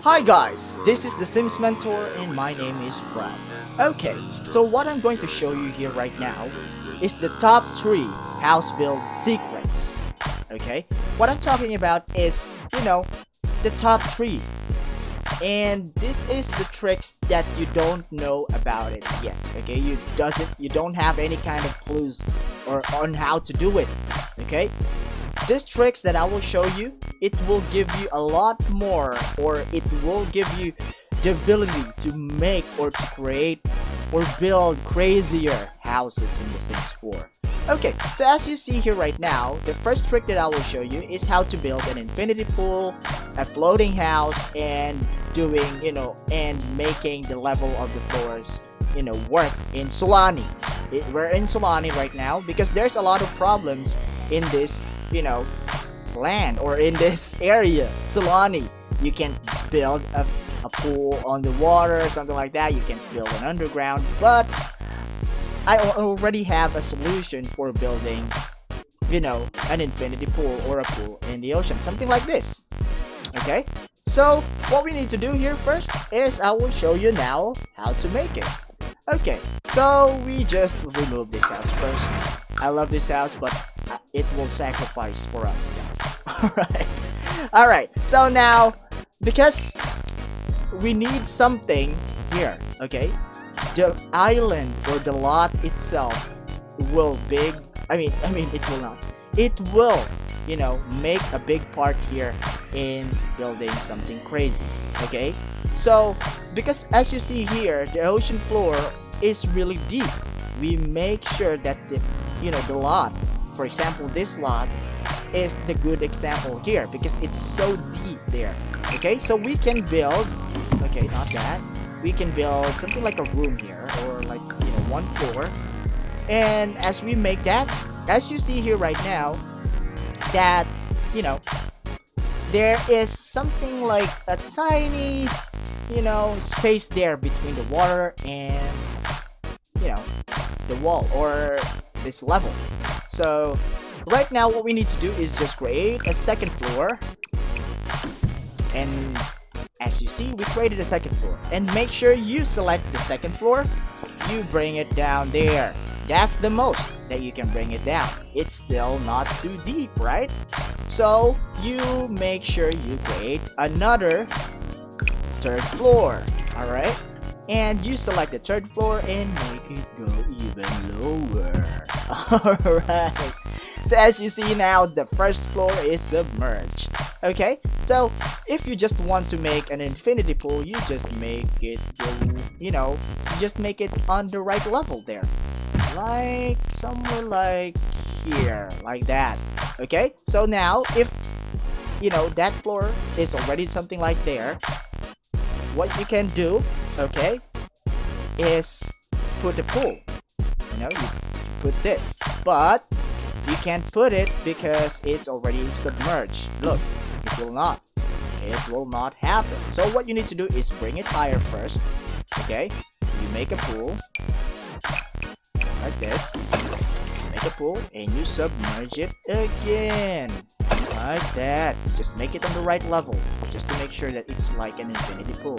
Hi guys, this is the Sims Mentor and my name is Rob. Okay, so what I'm going to show you here right now is the top 3 house build secrets. Okay, what I'm talking about is, the top 3. And this is the tricks that you don't know about it yet. Okay, you don't have any kind of clues or on how to do it. Okay, these tricks that I will show you, it will give you a lot more, or it will give you the ability to make or to create or build crazier houses in The Sims 4. Okay, so as you see here right now, the first trick that I will show you is how to build an infinity pool, a floating house, and doing, and making the level of the floors, work in Solani. We're in Solani right now because there's a lot of problems in this, land or in this area, Solani. You can build a pool on the water, something like that. You can build an underground, but I already have a solution for building, an infinity pool or a pool in the ocean, something like this. Okay, so what we need to do here first is I will show you now how to make it. Okay, so we just remove this house first. I love this house, but it will sacrifice for us, guys. Alright, so now, because we need something here, okay, the island or the lot itself will it will not, it will, make a big part here in building something crazy. Okay, so because as you see here, the ocean floor is really deep. We make sure that the lot, for example, this lot is the good example here because it's so deep there. Okay, so we can build, okay, not that, we can build something like a room here, or like, one floor. And as we make that, as you see here right now, that, there is something like a tiny, space there between the water and, the wall or this level. So right now what we need to do is just create a second floor, and as you see, we created a second floor, and make sure you select the second floor, you bring it down there. That's the most that you can bring it down. It's still not too deep, right? So you make sure you create another third floor. Alright, and you select the third floor and make it go even lower. Alright, so as you see now, the first floor is submerged. Okay, so if you just want to make an infinity pool, you just make it go, you just make it on the right level there, like somewhere like here, like that. Okay, so now if that floor is already something like there, what you can do, okay, is put the pool. You put this, but you can't put it because it's already submerged. Look, it will not happen. So what you need to do is bring it higher first. Okay, you make a pool like this, make a pool, and you submerge it again like that. Just make it on the right level, just to make sure that it's like an infinity pool.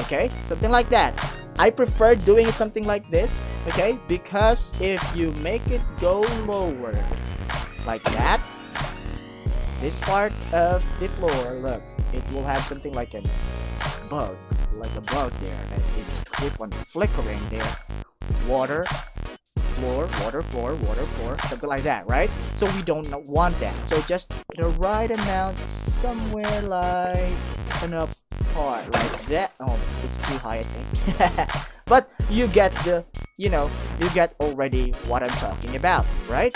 Okay, something like that. I prefer doing it something like this, okay, because if you make it go lower like that, this part of the floor, look, it will have something like a bug there, and it's keep on flickering there. Water, floor, water, floor, water, floor, something like that, right? So we don't want that. So just the right amount, somewhere like an up part like that. Oh, it's too high, I think. But you get you get already what I'm talking about, right?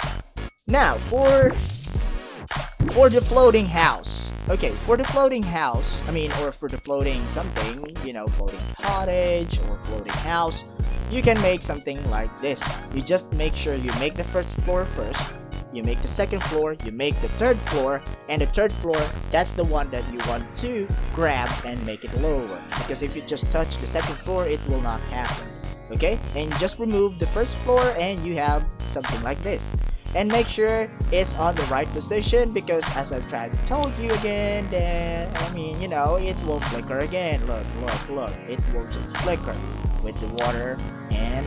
Now for the floating house. Okay, for the floating house, or for the floating something, floating cottage or floating house, you can make something like this. You just make sure you make the first floor first, you make the second floor, you make the third floor, and the third floor, that's the one that you want to grab and make it lower, because if you just touch the second floor, it will not happen. Okay, and just remove the first floor and you have something like this. and make sure it's on the right position, because as I've tried to told you again, then I mean, it will flicker again. Look, it will just flicker with the water and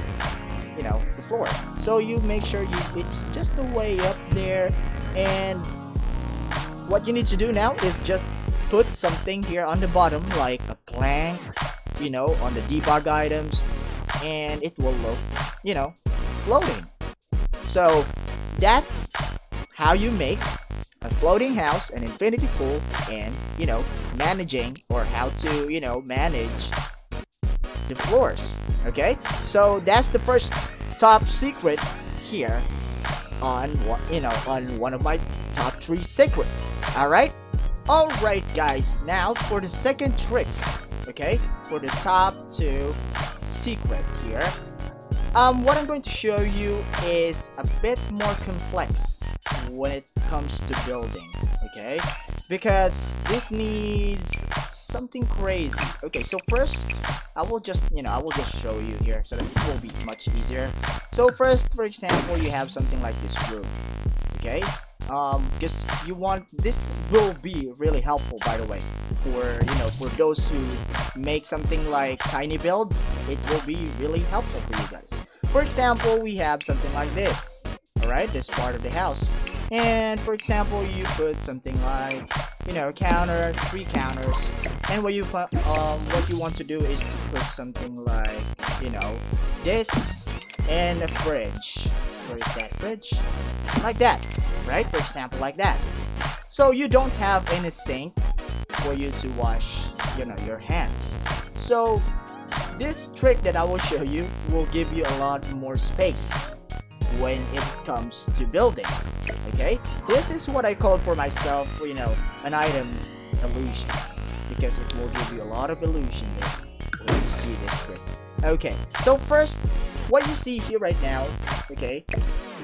the floor. So you make sure it's just the way up there, and what you need to do now is just put something here on the bottom, like a plank, on the debug items, and it will look, floating. So that's how you make a floating house, an infinity pool, and managing, or how to manage the floors. Okay, so that's the first top secret here on one of my top 3 secrets. Alright guys, now for the second trick. Okay, for the top 2 secret here, what I'm going to show you is a bit more complex when it comes to building. Okay, because this needs something crazy. Okay, so first I will just show you here so that it will be much easier. So first, for example, you have something like this room. Okay, because this will be really helpful, by the way, for those who make something like tiny builds. It will be really helpful for you guys. For example, we have something like this. Alright, this part of the house, and for example, you put something like counter, 3 counters, and what you want to do is to put something like this, and a fridge. Where is that fridge? Like that, right? For example, like that. So you don't have any sink for you to wash your hands. So this trick that I will show you will give you a lot more space when it comes to building. Okay, this is what I called for myself, an item illusion, because it will give you a lot of illusion there when you see this trick. Okay, so first, what you see here right now, okay,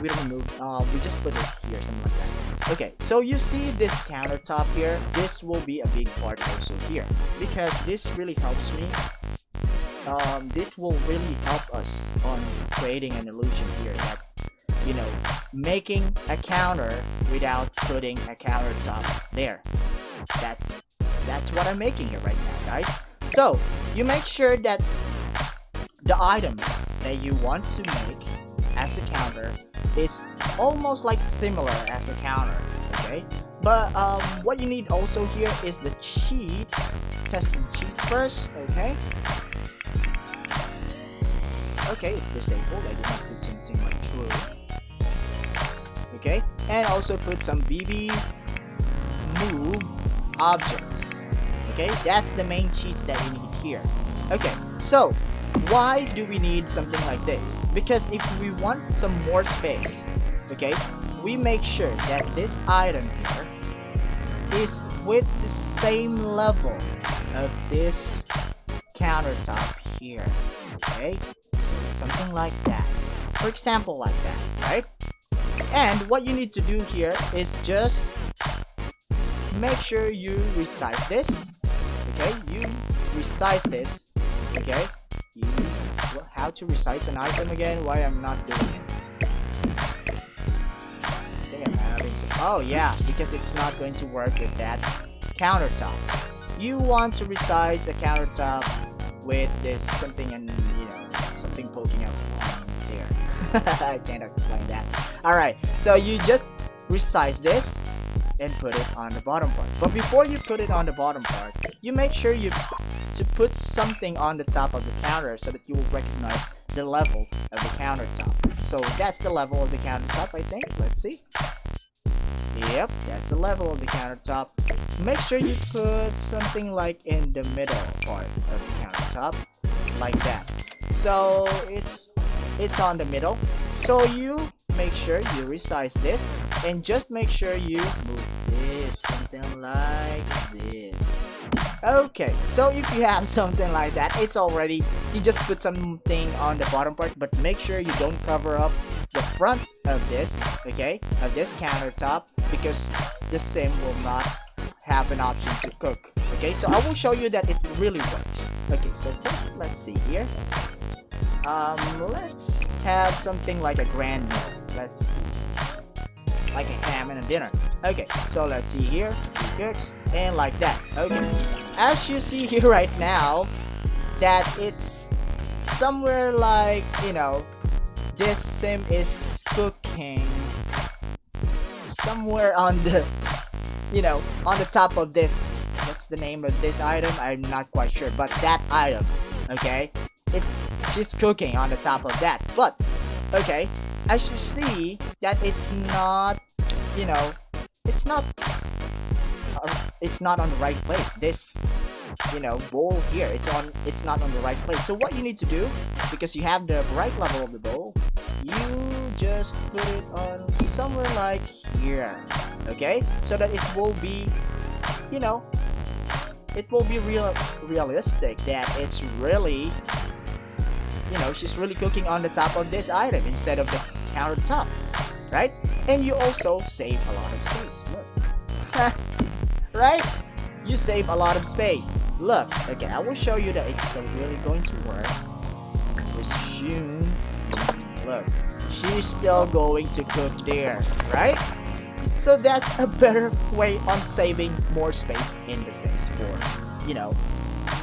we don't move, we just put it here, something like that. Okay, so you see this countertop here, this will be a big part also here, because this really helps me. This will really help us on creating an illusion here that making a counter without putting a countertop there. That's what I'm making here right now, guys. So you make sure that the item that you want to make as a counter is almost like similar as a counter. Okay, but what you need also here is the cheat, testing cheat first. Okay, it's disabled. I did not put something like true. Okay, and also put some BB move objects. Okay, that's the main cheats that we need here. Okay, so why do we need something like this? Because if we want some more space, okay, we make sure that this item here is with the same level of this countertop here. Okay, so it's something like that. For example, like that, right? And what you need to do here is just make sure you resize this. Okay, you resize this. Okay, how to resize an item again? Why I'm not doing it? I think I'm having some. Oh yeah, because it's not going to work with that countertop. You want to resize a countertop with this something and something poking out there. I can't explain that. Alright, so you just resize this and put it on the bottom part. But before you put it on the bottom part, you make sure to put something on the top of the counter so that you will recognize the level of the countertop. So that's the level of the countertop, I think. Let's see. Yep, that's the level of the countertop. Make sure you put something like in the middle part of the countertop, like that. So it's on the middle. So you make sure you resize this and just make sure you move this, something like this. Okay, so if you have something like that, it's already, you just put something on the bottom part, but make sure you don't cover up the front of this, okay, of this countertop, because the sim will not have an option to cook. Okay, so I will show you that it really works. Okay, so first let's see here. Let's have something like a grand meal. Let's see. like a ham and a dinner. Okay, so let's see here, he cooks, and like that. Okay, as you see here right now, that it's somewhere like, you know, this sim is cooking somewhere on the, you know, on the top of this. What's the name of this item? I'm not quite sure, but that item, okay, it's, she's cooking on the top of that. But okay, as you see that it's not, you know, it's not on the right place. This, you know, bowl here, it's not on the right place. So what you need to do, because you have the right level of the bowl, you just put it on somewhere like here, okay, so that it will be, you know, it will be realistic that it's really, you know, she's really cooking on the top of this item instead of the countertop, right? And you also save a lot of space. Look. Right? You save a lot of space. Look, okay, I will show you that it's still really going to work. Resume. Look, she's still going to cook there, right? So that's a better way on saving more space in the Sims 4. You know,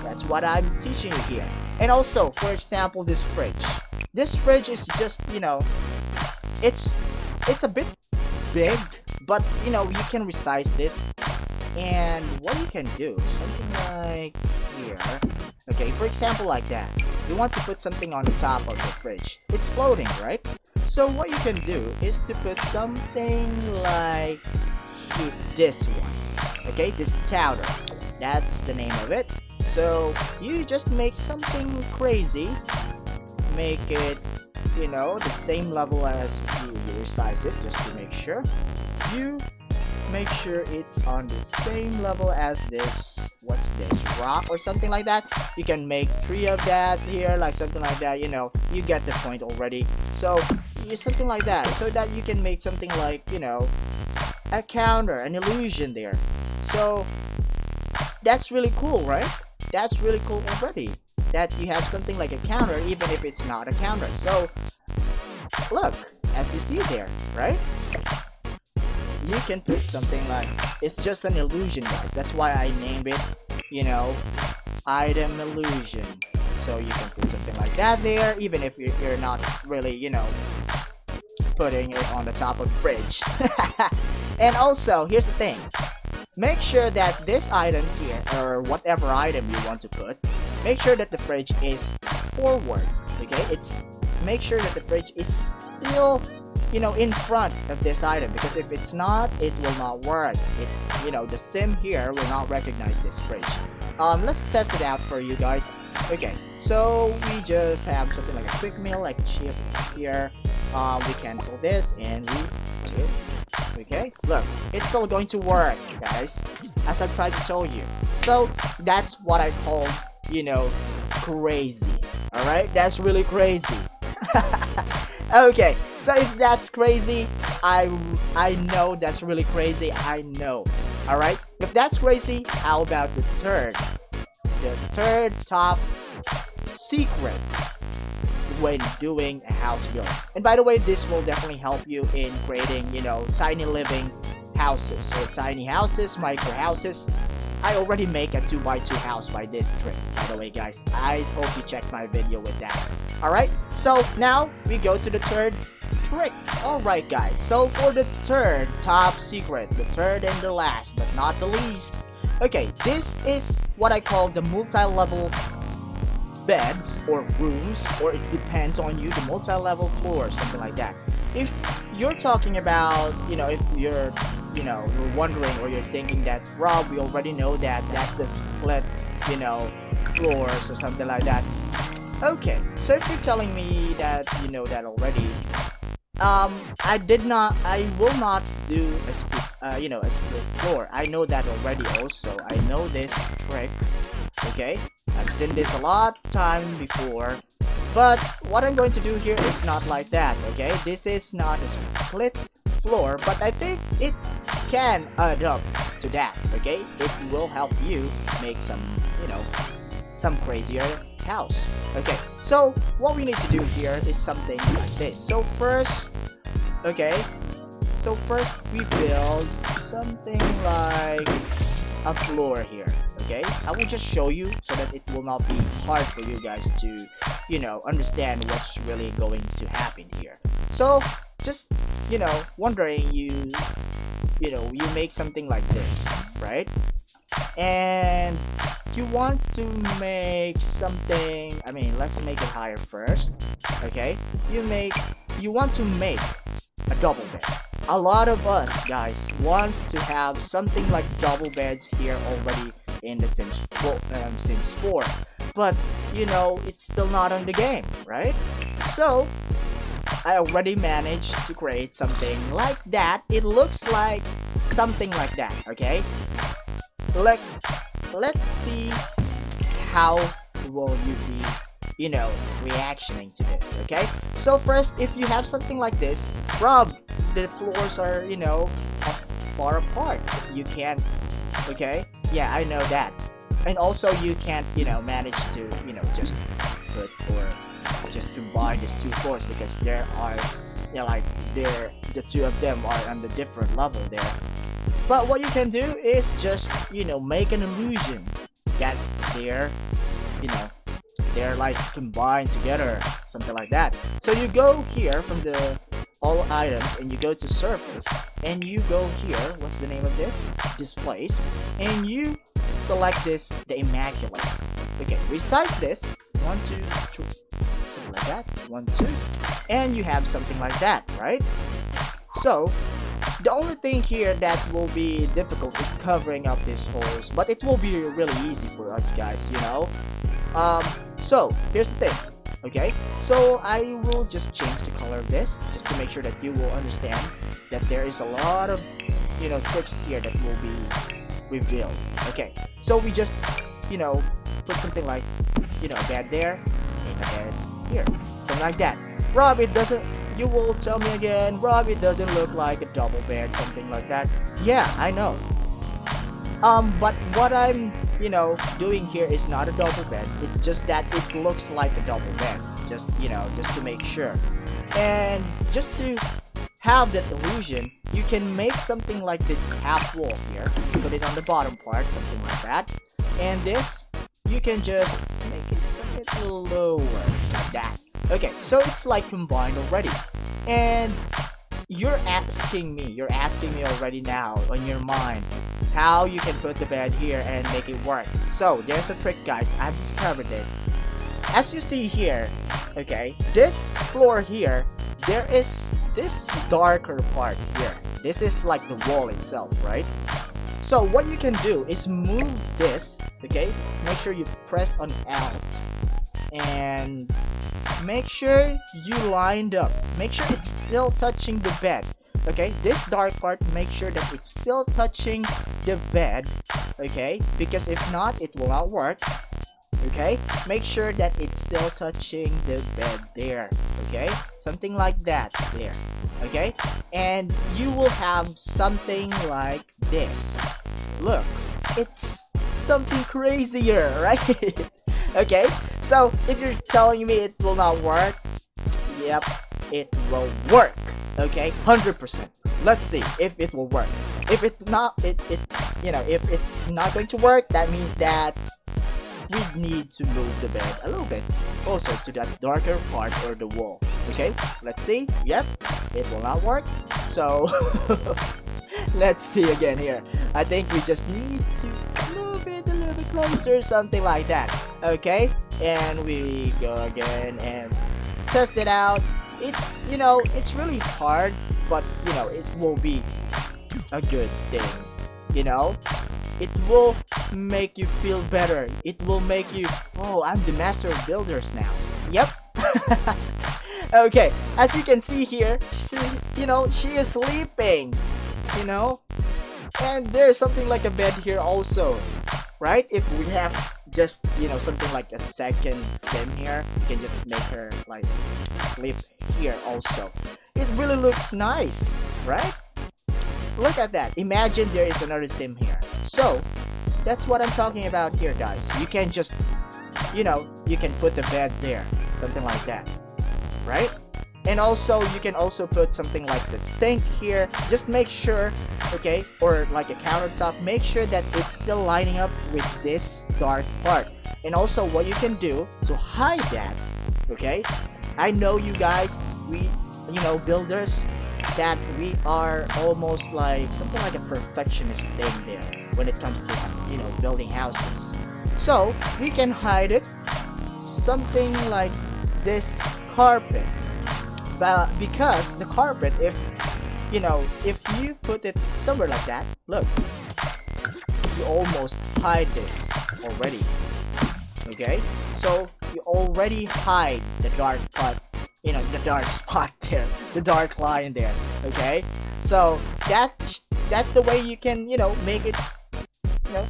that's what I'm teaching you here. And also, for example, this fridge. This fridge is just, you know, it's a bit big, but you know, you can resize this. And what you can do, something like here, okay, for example like that, you want to put something on the top of the fridge, it's floating, right? So what you can do is to put something like this one, okay, this tower, that's the name of it. So you just make something crazy, make it, you know, the same level as you resize it, just to make sure. You make sure it's on the same level as this, what's this, rock or something like that. You can make 3 of that here, like something like that, you know, you get the point already. So use something like that, so that you can make something like, you know, a counter, an illusion there. So that's really cool, right? That's really cool already, that you have something like a counter even if it's not a counter. So look, as you see there, right? You can put something like, it's just an illusion, guys. That's why I named it, you know, item illusion. So you can put something like that there, even if you're not really, you know, putting it on the top of the fridge. And also, here's the thing. Make sure that these items here, or whatever item you want to put, make sure that the fridge is forward, okay? Make sure that the fridge is still, you know, in front of this item, because if it's not, it will not work. You know, the sim here will not recognize this fridge. Let's test it out for you guys. Okay, so we just have something like a quick meal, like chip here. We cancel this and we, okay, look, it's still going to work, guys, as I've tried to tell you. So that's what I call, you know, crazy. Alright, that's really crazy. Okay, so if that's crazy, I know that's really crazy, I know. Alright, if that's crazy, how about the third top secret when doing a house build? And by the way, this will definitely help you in creating, you know, tiny living houses, or tiny houses, micro houses. I already make a 2x2 house by this trick, by the way, guys. I hope you checked my video with that. Alright, so now we go to the third trick. Alright, guys, so for the third top secret, the third and the last but not the least, okay, this is what I call the multi-level beds or rooms, or it depends on you, the multi-level floor, something like that. If you're talking about, you know, if you're, you know, you're wondering or you're thinking that, Rob, we already know that that's the split, you know, floors or something like that. Okay, so if you're telling me that you know that already, I will not do a split, you know, a split floor. I know that already also. I know this trick, okay? I've seen this a lot of time before, but what I'm going to do here is not like that, okay? This is not a split floor, but I think it can add up to that, okay? It will help you make some, you know, some crazier house. Okay, so what we need to do here is something like this. So first, okay, So first we build something like a floor here. Okay, I will just show you so that it will not be hard for you guys to, understand what's really going to happen here. So just, wondering, you make something like this, right? And you want to make something, let's make it higher first. Okay, you want to make a double bed. A lot of us guys want to have something like double beds here already in the Sims 4, but it's still not on the game, right? So I already managed to create something like that. It looks like something like that. Okay, let's see how will you be reactioning to this. Okay, so first, if you have something like this, Rob, the floors are far apart. You can't. Okay, yeah, I know that. And also you can't manage to just put or just combine these two floors, because there are the two of them are on the different level there. But what you can do is just make an illusion that they're they're like combined together, something like that. So you go here from the all items and you go to surface and you go here, what's the name of this place, and you select this, the immaculate. Okay, resize this 1 2 3, something like that, 1 2, and you have something like that, right? So the only thing here that will be difficult is covering up these holes, but it will be really easy for us guys, so here's the thing. Okay, so I will just change the color of this just to make sure that you will understand that there is a lot of tricks here that will be revealed. Okay, so we just put something like a bed there and a bed here, something like that. Rob, it doesn't, you will tell me again, Rob, it doesn't look like a double bed, something like that. Yeah, I know. But what I'm doing here is not a double bed. It's just that it looks like a double bed. Just to make sure. And just to have that illusion, you can make something like this half wall here. Put it on the bottom part, something like that. And this, you can just make it a bit lower, like that. Okay, so it's like combined already. And you're asking me already now on your mind how you can put the bed here and make it work. So there's a trick guys, I've discovered this. As you see here, okay, this floor here, there is this darker part here. This is like the wall itself, right? So what you can do is move this, okay, make sure you press on Alt and make sure you lined up, make sure it's still touching the bed. Okay, this dark part, make sure that it's still touching the bed, okay, because if not, it will not work. Okay, make sure that it's still touching the bed there, okay, something like that there. Okay, and you will have something like this. Look, it's something crazier, right? Okay, so if you're telling me it will not work, yep, it will work. Okay, 100%. Let's see if it will work. If it's not, if it's not going to work, that means that we need to move the bed a little bit closer to that darker part or the wall. Okay, let's see. Yep, it will not work. So let's see again here. I think we just need to move it a little bit closer, something like that. Okay, and we go again and test it out. It's it's really hard, but it will be a good thing. It will make you feel better. It will make you, oh, I'm the master of builders now. Yep. Okay, as you can see here, she is sleeping, and there's something like a bed here also, right? If we have just something like a second sim here, you can just make her like sleep here also. It really looks nice, right? Look at that. Imagine there is another sim here. So that's what I'm talking about here, guys. You can just you can put the bed there, something like that, right? And also you can also put something like the sink here. Just make sure, okay, or like a countertop, make sure that it's still lining up with this dark part. And also what you can do to hide that, okay, I know you guys, we, you know, builders, that we are almost like something like a perfectionist thing there when it comes to, you know, building houses. So we can hide it something like this carpet. But because the carpet, if you know, if you put it somewhere like that, look, you almost hide this already. Okay, so you already hide the dark spot, you know, the dark spot there, the dark line there. Okay, so that's the way you can, you know, make it, you know,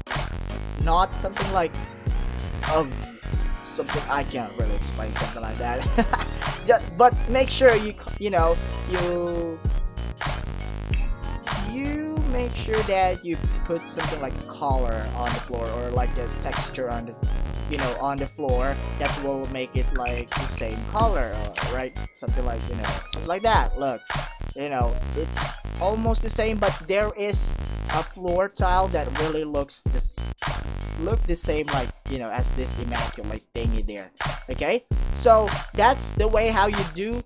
not something like something I can't really explain something like that. But make sure you know, you make sure that you put something like a color on the floor, or like a texture on the, you know, on the floor that will make it like the same color, right? Something like, you know, something like that. Look, you know, it's almost the same, but there is a floor tile that really looks the same, like, you know, as this immaculate thingy there. Okay, so that's the way how you do,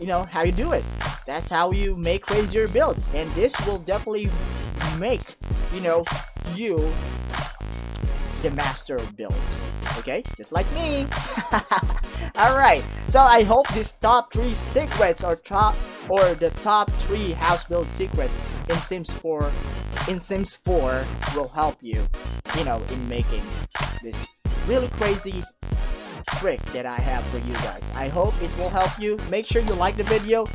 you know, how you do it. That's how you make crazier builds, and this will definitely make, you know, you the master of builds. Okay, just like me. Alright, so I hope this top 3 secrets or the top 3 house build secrets in Sims 4 will help you, you know, in making this really crazy trick that I have for you guys. I hope it will help you. Make sure you like the video,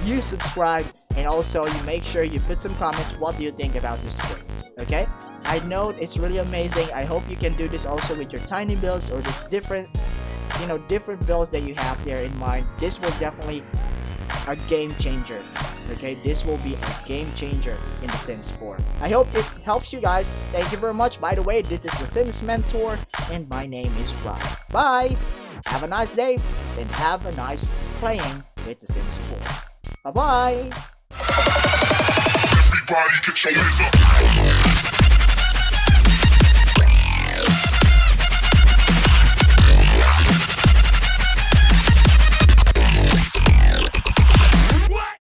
you subscribe, and also you make sure you put some comments. What do you think about this trick? Okay, I know it's really amazing. I hope you can do this also with your tiny builds or the different, you know, different builds that you have there in mind. This will definitely a game changer. Okay, this will be a game changer in The Sims 4. I hope it helps you guys. Thank you very much. By the way, this is The Sims Mentor, and my name is Rob. Bye. Have a nice day, and have a nice playing with The Sims 4. Bye bye. Everybody get your hands up.